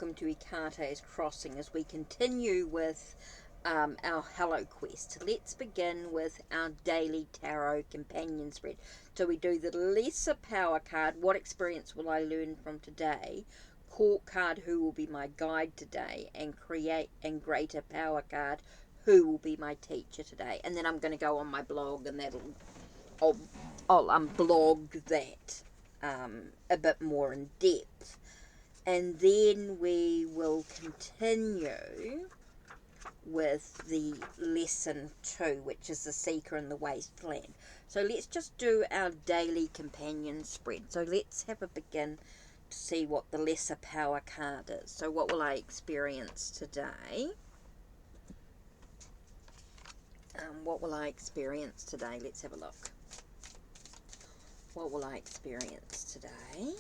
welcome to Ekate's Crossing as we continue with our Hallowquest. Let's begin with our daily tarot companion spread. So we do the lesser power card, what experience will I learn from today? Court card, who will be my guide today? And create and greater power card, who will be my teacher today? And then I'm going to go on my blog and I'll blog that a bit more in depth. And then we will continue with the lesson 2, which is the Seeker in the Wasteland. So let's just do our daily companion spread. So let's have a begin to see what the lesser power card is. So what will I experience today? What will I experience today? Let's have a look. What will I experience today?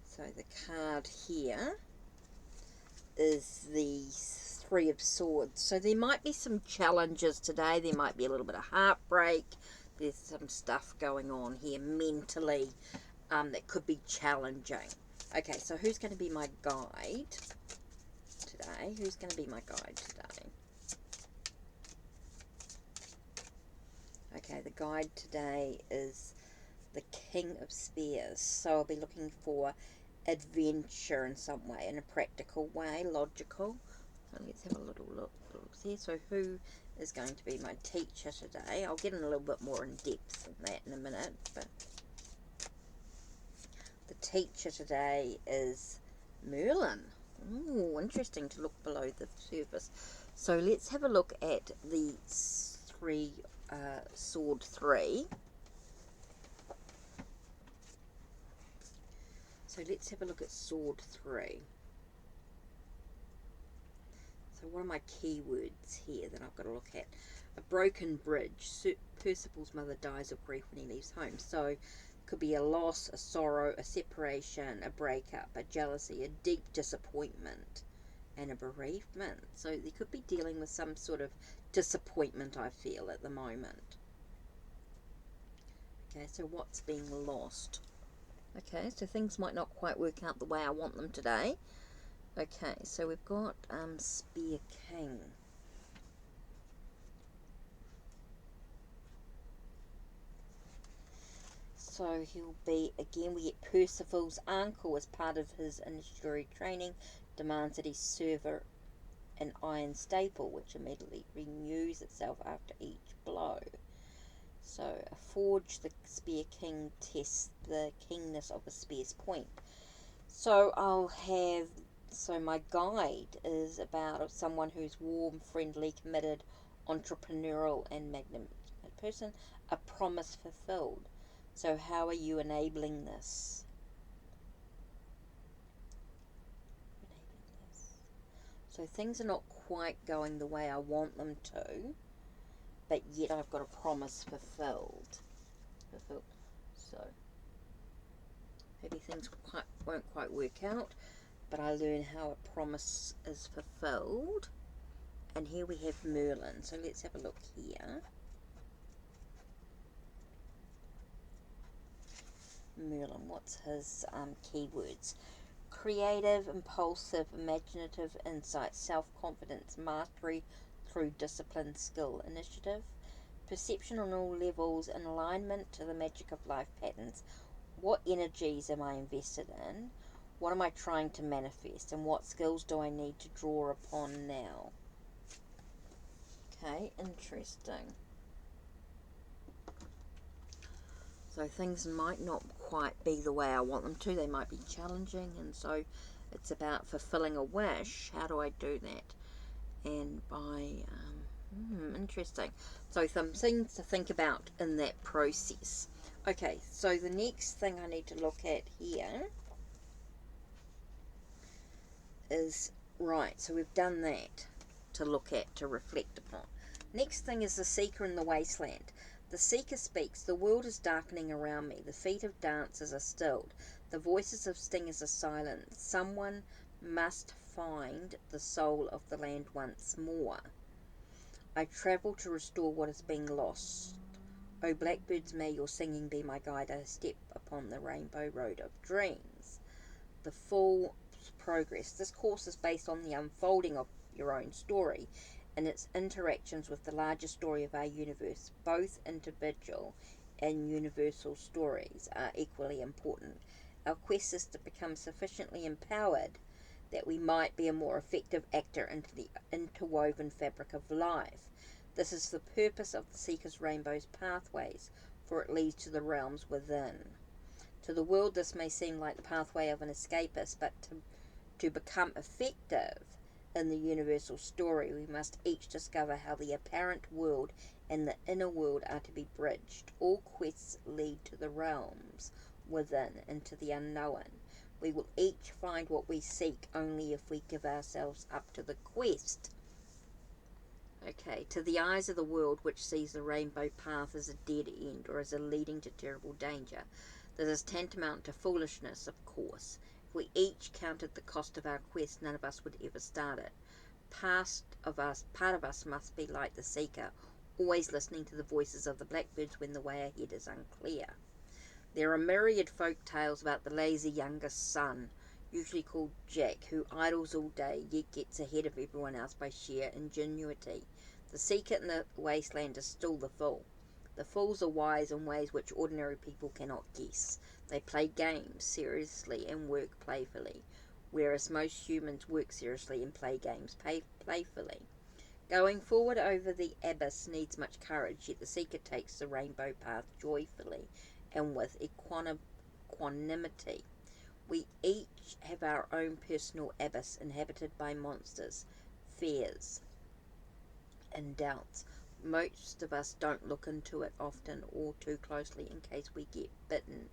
So the card here is the 3 of Swords. So there might be some challenges today. There might be a little bit of heartbreak. There's some stuff going on here mentally that could be challenging. Okay, so who's going to be my guide today? Who's going to be my guide today? Okay, the guide today is the King of Spears. So I'll be looking for adventure in some way, in a practical way, logical. So let's have a little look here. So who is going to be my teacher today? I'll get in a little bit more in depth than that in a minute, but the teacher today is Merlin. Ooh, interesting to look below the surface. So let's have a look at the sword 3. So let's have a look at sword 3. So what are my keywords here that I've got to look at? A broken bridge. Percival's mother dies of grief when he leaves home. So it could be a loss, a sorrow, a separation, a breakup, a jealousy, a deep disappointment, and a bereavement. So they could be dealing with some sort of disappointment, I feel, at the moment. Okay, so what's being lost? Okay, so things might not quite work out the way I want them today. Okay, so we've got Spear King. So he'll be, again, we get Percival's uncle as part of his initiatory training, demands that he serve an iron staple, which immediately renews itself after each blow. So a forge, the Spear King tests the keenness of a spear's point. So so my guide is about someone who's warm, friendly, committed, entrepreneurial, and magnificent person. A promise fulfilled. So how are you enabling this? So things are not quite going the way I want them to, but yet I've got a promise fulfilled. So maybe things won't quite work out, but I learn how a promise is fulfilled. And here we have Merlin. So let's have a look here. Merlin, what's his keywords? Creative, impulsive, imaginative, insight, self-confidence, mastery through discipline, skill, initiative, perception on all levels, in alignment to the magic of life patterns. What energies am I invested in? What am I trying to manifest? And what skills do I need to draw upon now? Okay, interesting. So things might not quite be the way I want them to. They might be challenging, and so it's about fulfilling a wish. How do I do that? And by interesting. So some things to think about in that process. Okay, so the next thing I need to look at here is, right, so we've done that to look at, to reflect upon. Next thing is the Seeker in the Wasteland. The Seeker speaks, the world is darkening around me, the feet of dancers are stilled, the voices of stingers are silent. Someone must find the soul of the land once more. I travel to restore what is being lost. O blackbirds, may your singing be my guide. I step upon the rainbow road of dreams. The Fool soul's progress. This course is based on the unfolding of your own story and its interactions with the larger story of our universe. Both individual and universal stories are equally important. Our quest is to become sufficiently empowered that we might be a more effective actor into the interwoven fabric of life. This is the purpose of the Seeker's Rainbow's pathways, for it leads to the realms within. To the world this may seem like the pathway of an escapist, but to become effective in the universal story, we must each discover how the apparent world and the inner world are to be bridged. All quests lead to the realms within, into the unknown. We will each find what we seek only if we give ourselves up to the quest. Okay, to the eyes of the world, which sees the rainbow path as a dead end or as a leading to terrible danger, this is tantamount to foolishness, of course. If we each counted the cost of our quest, none of us would ever start it. Part of us must be like the seeker, always listening to the voices of the blackbirds when the way ahead is unclear. There are myriad folk tales about the lazy youngest son, usually called Jack, who idles all day yet gets ahead of everyone else by sheer ingenuity. The seeker in the wasteland is still the fool. The fools are wise in ways which ordinary people cannot guess. They play games seriously and work playfully, whereas most humans work seriously and play games playfully. Going forward over the abyss needs much courage, yet the seeker takes the rainbow path joyfully and with equanimity. We each have our own personal abyss inhabited by monsters, fears, and doubts. Most of us don't look into it often or too closely in case we get bitten.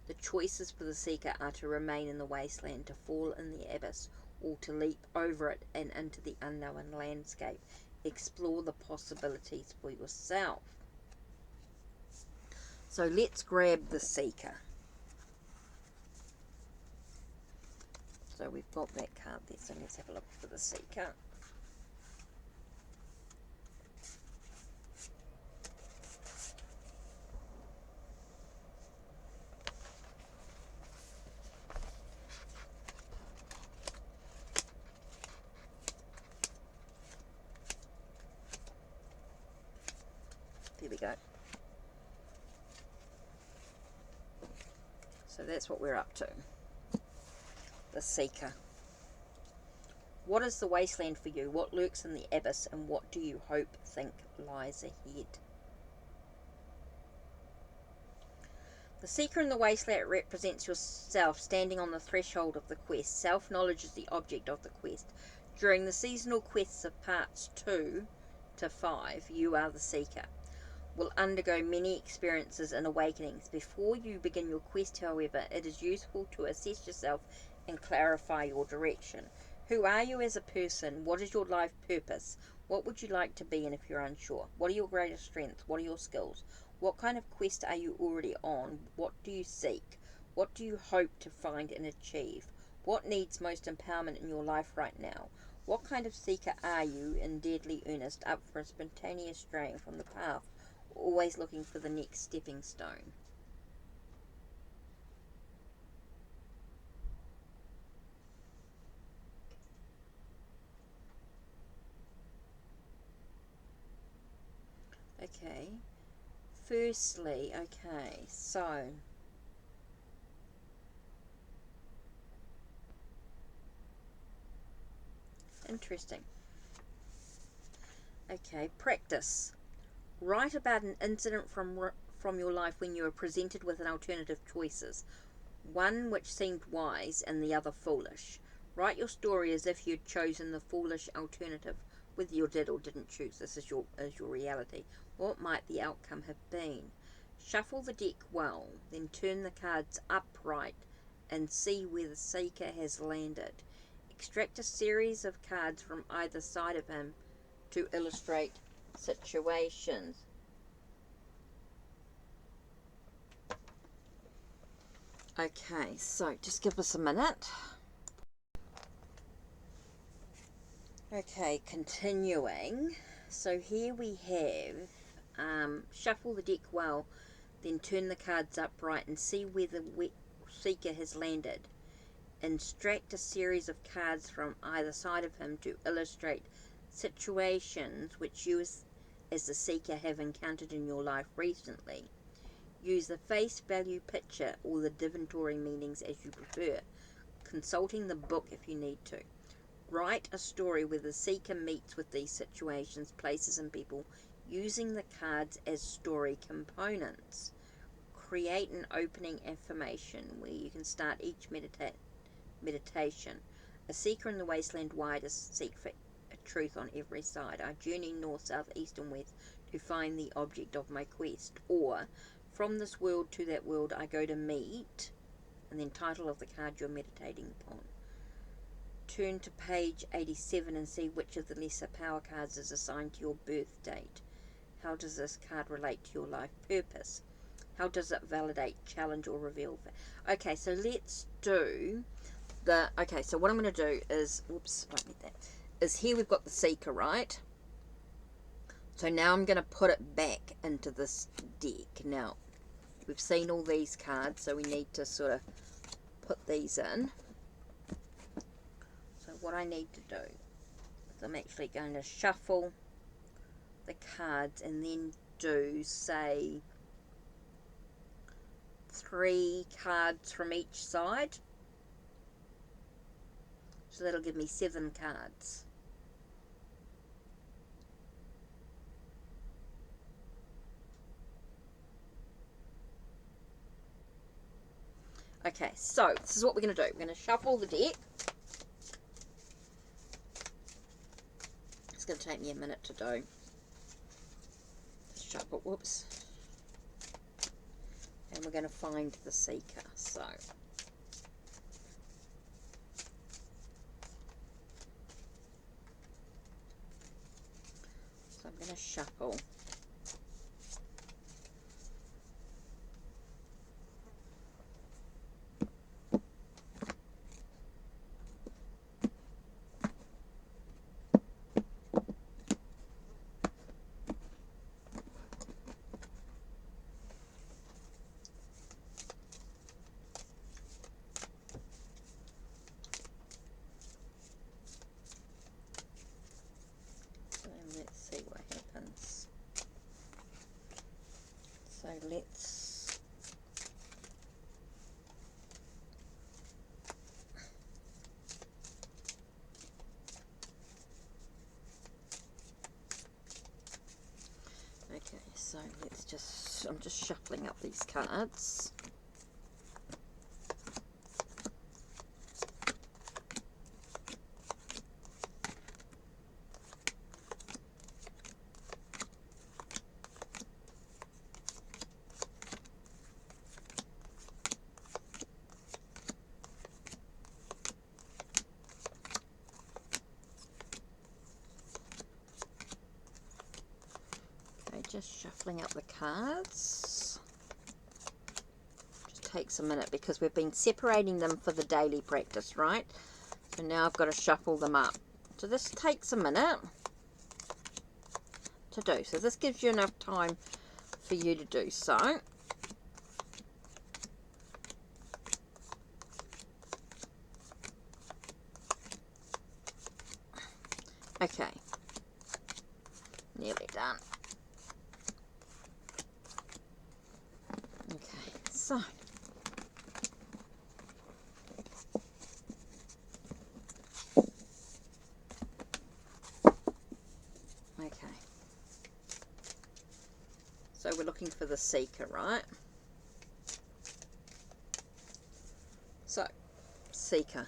The choices for the seeker are to remain in the wasteland, to fall in the abyss, or to leap over it and into the unknown landscape. Explore the possibilities for yourself. So let's grab the seeker. So we've got that card there, so let's have a look for the seeker. There we go. So that's what we're up to. The seeker. What is the wasteland for you? What lurks in the abyss, and what do you think lies ahead? The seeker in the wasteland represents yourself standing on the threshold of the quest. Self-knowledge is the object of the quest. During the seasonal quests of parts 2 to 5, you are the seeker. Will undergo many experiences and awakenings. Before you begin your quest, however, it is useful to assess yourself and clarify your direction. Who are you as a person? What is your life purpose? What would you like to be, and if you're unsure? What are your greatest strengths? What are your skills? What kind of quest are you already on? What do you seek? What do you hope to find and achieve? What needs most empowerment in your life right now? What kind of seeker are you, in deadly earnest, up for a spontaneous straying from the path, always looking for the next stepping stone? Okay, firstly, okay, so interesting. Okay, practice. Write about an incident from your life when you were presented with an alternative choices, one which seemed wise and the other foolish. Write your story as if you'd chosen the foolish alternative. Whether you did or didn't choose this is your reality. What might the outcome have been? Shuffle the deck well, then turn the cards upright and see where the seeker has landed. Extract a series of cards from either side of him to illustrate situations. Okay, so just give us a minute. Okay, continuing. So here we have shuffle the deck well, then turn the cards upright and see where the seeker has landed. Extract a series of cards from either side of him to illustrate situations which you as the seeker have encountered in your life recently. Use the face value picture or the divinatory meanings as you prefer, consulting the book if you need to. Write a story where the seeker meets with these situations, places, and people using the cards as story components. Create an opening affirmation where you can start each meditation. A seeker in the wasteland widest seek for truth on every side. I journey north, south, east, and west to find the object of my quest. Or, from this world to that world I go to meet, and then title of the card you're meditating upon. Turn to page 87 and see which of the lesser power cards is assigned to your birth date. How does this card relate to your life purpose? How does it validate, challenge, or reveal? Okay, so let's do the... Okay, so what I'm going to do is... Whoops, don't need that. Is here we've got the seeker, right? So now I'm going to put it back into this deck. Now, we've seen all these cards, so we need to sort of put these in. So what I need to do is I'm actually going to shuffle the cards and then do, say, 3 cards from each side. So that'll give me 7 cards. Okay, so this is what we're going to do. We're going to shuffle the deck. It's going to take me a minute to do. Shuffle, whoops. And we're going to find the seeker. So I'm going to shuffle. See what happens. So let's okay, so let's just I'm just shuffling up these cards. Just shuffling up the cards. Just takes a minute because we've been separating them for the daily practice, right? So now I've got to shuffle them up. So this takes a minute to do. So this gives you enough time for you to do so. Okay. Nearly done. Okay, so okay. So we're looking for the seeker, right? So, seeker.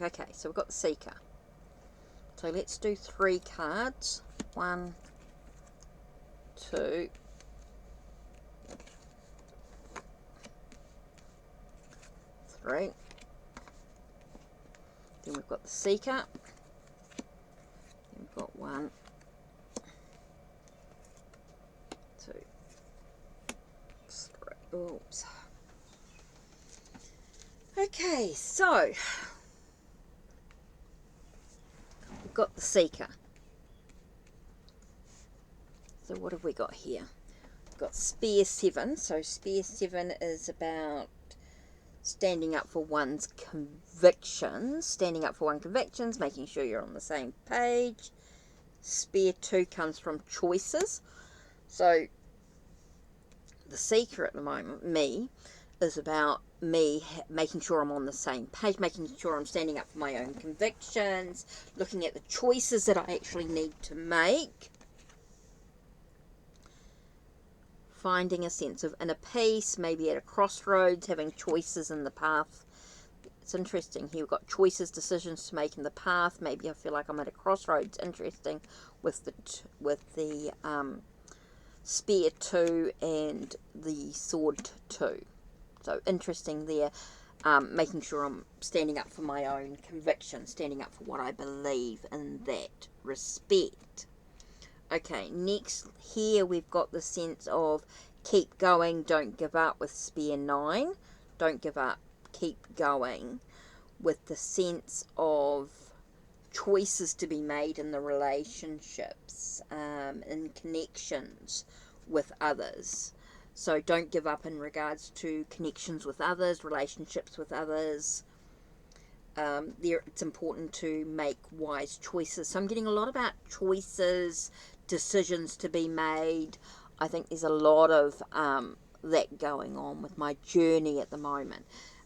Okay, so we've got the seeker. So let's do 3 cards. 1, 2, 3. Then we've got the Seeker. Then we've got 1, 2, 3. Oops. Okay, so we've got the Seeker. So what have we got here? We've got Spear 7. So Spear 7 is about standing up for one's convictions. Standing up for one's convictions, making sure you're on the same page. Spear 2 comes from choices. So the Seeker at the moment, me, is about me making sure I'm on the same page, making sure I'm standing up for my own convictions, looking at the choices that I actually need to make, finding a sense of inner peace, maybe at a crossroads, having choices in the path. It's interesting here, we've got choices, decisions to make in the path. Maybe I feel like I'm at a crossroads. Interesting with the Spear 2 and the Sword 2. So interesting there, making sure I'm standing up for my own conviction, standing up for what I believe in that respect. Okay, next here we've got the sense of keep going, don't give up with Spear 9. Don't give up, keep going, with the sense of choices to be made in the relationships, in connections with others. So don't give up in regards to connections with others, relationships with others. It's important to make wise choices. So I'm getting a lot about choices, decisions to be made. I think there's a lot of that going on with my journey at the moment,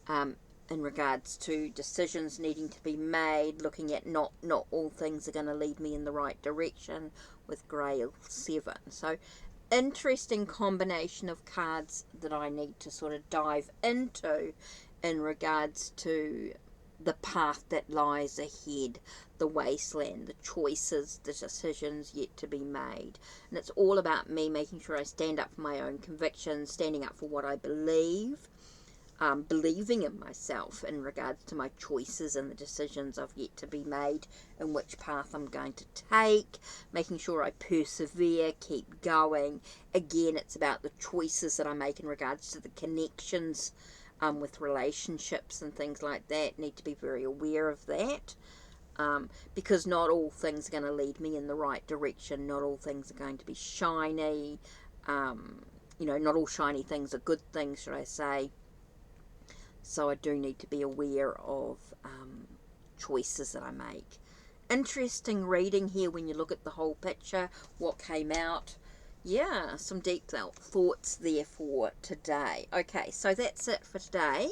in regards to decisions needing to be made, looking at not all things are going to lead me in the right direction with Grail 7. So interesting combination of cards that I need to sort of dive into in regards to the path that lies ahead, the wasteland, the choices, the decisions yet to be made. And it's all about me making sure I stand up for my own convictions, standing up for what I believe, believing in myself in regards to my choices and the decisions I've yet to be made, and which path I'm going to take, making sure I persevere, keep going. Again, it's about the choices that I make in regards to the connections with relationships and things like that. Need to be very aware of that, because not all things are going to lead me in the right direction. Not all things are going to be shiny. Not all shiny things are good things, should I say. So I do need to be aware of choices that I make. Interesting reading here when you look at the whole picture, what came out. Yeah, some deep thoughts there for today. Okay, so that's it for today.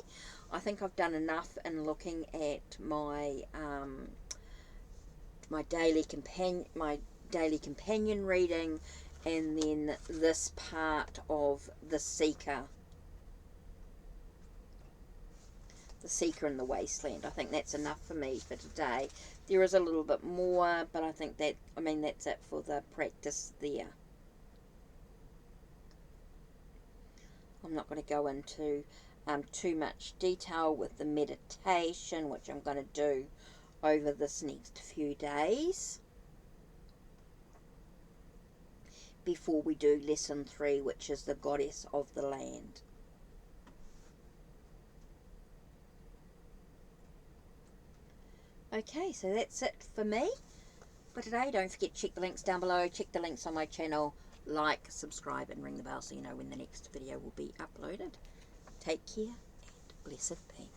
I think I've done enough in looking at my my daily companion reading, and then this part of the Seeker. The Seeker in the Wasteland. I think that's enough for me for today. There is a little bit more, but I think that's it for the practice there. I'm not going to go into too much detail with the meditation, which I'm going to do over this next few days before we do lesson 3, which is the Goddess of the Land. Okay, so that's it for me for today. Don't forget to check the links down below, check the links on my channel, like, subscribe and ring the bell so you know when the next video will be uploaded. Take care and blessed be.